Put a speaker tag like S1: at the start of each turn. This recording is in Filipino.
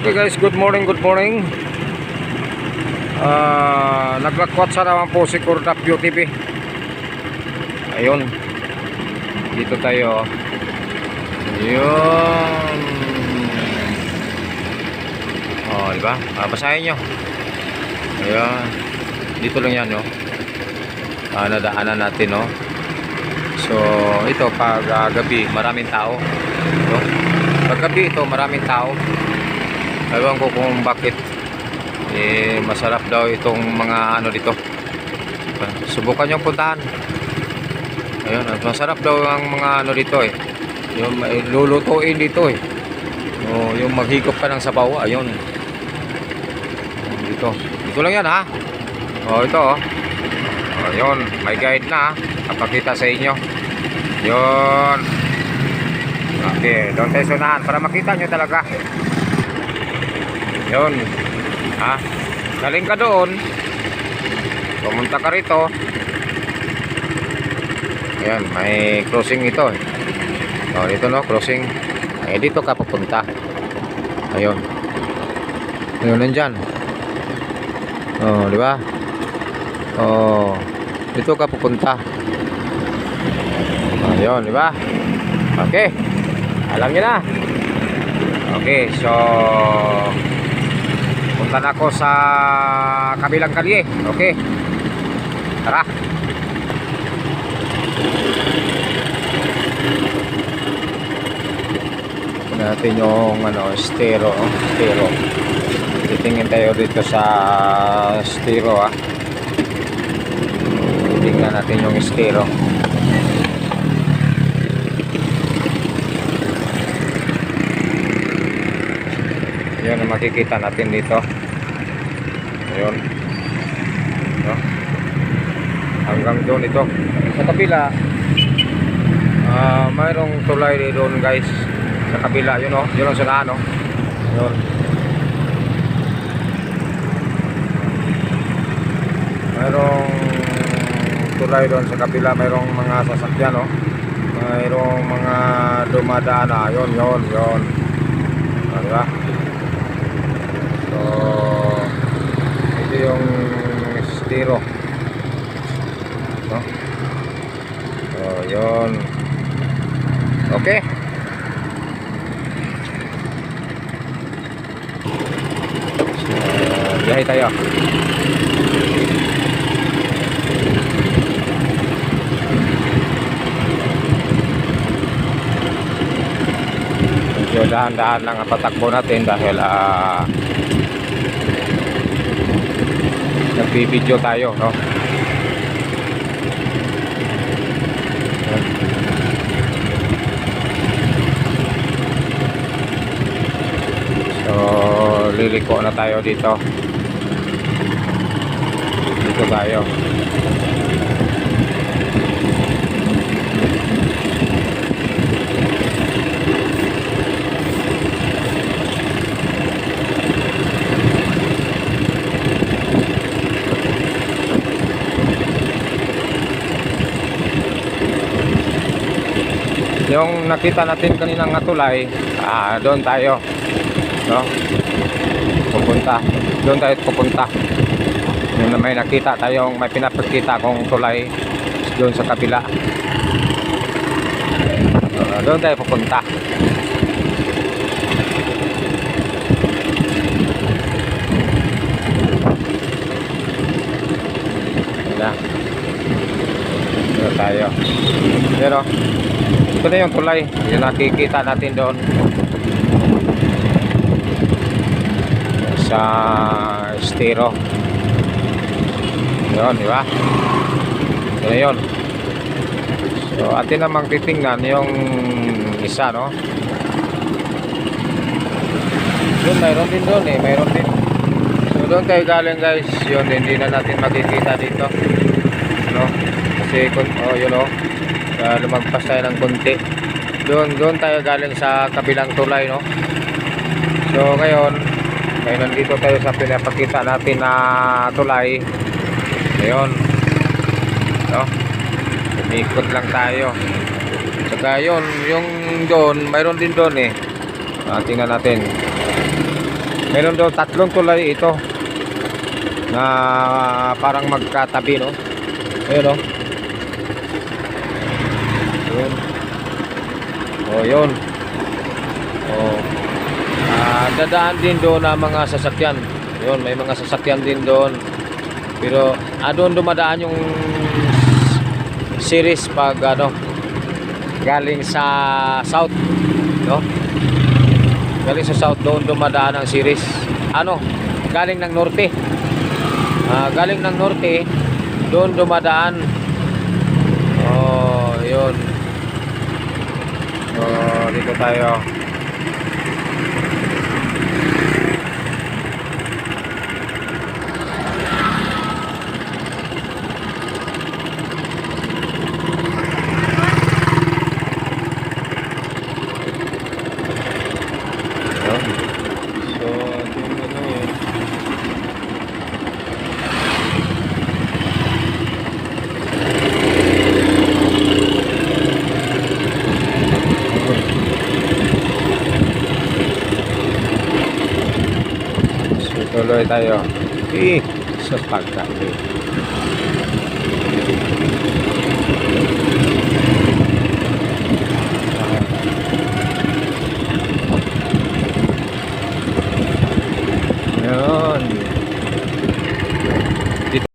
S1: Okay guys, good morning, good morning. Naglakwat sa naman po si Cordapio TV. Ayun. Dito tayo. Ayun. Oh, diba? Basahin nyo. Ayun. Dito lang yan, no? Nadaanan natin, no? So, ito pag gabi, maraming tao. No? Pag gabi ito, maraming tao. Ewan ko kung bakit. Masarap daw itong mga ano dito. Subukan nyo puntahan. Ayun, at masarap daw ang mga ano dito eh. Yung lulutuin dito eh. Yung maghigop ka ng sabaw. Ayun. Dito. Dito lang yan ha. Ito oh. Ayun, may guide na ha. Kapakita sa inyo. Yun. Okay, doon tayo sunahan para makita nyo talaga. Yun. Ha? Galing ka doon. Pumunta ka rito. Ayan, may crossing ito eh. Dito no, crossing. Dito ka pupunta. Ayun. Ayun, nandyan. Di ba? Dito ka pupunta. Ayun, di ba? Okay. Alam niyo na. Okay, so punta na ako sa kabilang kalye. Okay. Tara. Natin yung estero, estero. Titingin tayo dito sa estero ha. Tingnan natin yung estero. Yan ang makikita natin dito. Ayun. No? Hanggang doon ito. Sa kabila, mayroong tulay doon guys. Sa kabila, yun o. Yun ang sunaan o. Yun. Mayroong tulay doon sa kabila. Mayroong mga sasakyan o. Mayroong mga dumadaan na. Yun. Diba? So, ito yung estero. No? So, yun. Okay. So, biyahe tayo. Medyo dahan-dahan lang ang patakbo natin dahil nagbibideo tayo, no? So, liliko na tayo dito. Dito tayo. Yung nakita natin kaninang tulay, doon tayo, no? Pupunta. Doon tayo pupunta. Yung may nakita tayong, may pinapakita kong tulay doon sa kabila. Doon tayo pupunta. Doon tayo. Pero ito na yung tulay. Yung nakikita natin doon sa estero. Yun, di ba? Ito na yun. So atin namang titingnan yung isa, no? Yun, mayroon din doon eh. Mayroon din. So doon tayo galing guys. Yun, hindi na natin makikita dito, no? Kasi yun o, lumagpas tayo ng konti. Doon tayo galing sa kabilang tulay, no? So ngayon nandito tayo sa pinapakita natin na tulay. Ayun, no? Umikot lang tayo. Saka yun, yung doon, mayroon din doon eh. Tingnan natin. Meron daw tatlong tulay ito na parang magkatabi, no? Ayun, no? Yun. Oh, yun. Oh. Dadaan din doon ang mga sasakyan. Yun, may mga sasakyan din doon. Pero doon dumadaan yung series pag galing sa south, no? Galing sa south doon dumadaan ang series. Galing ng norte. Galing ng norte doon dumadaan. Oh, yun. Oh, dito tayo. So, yung yun. So, tuloy tayo. Sa pagkain.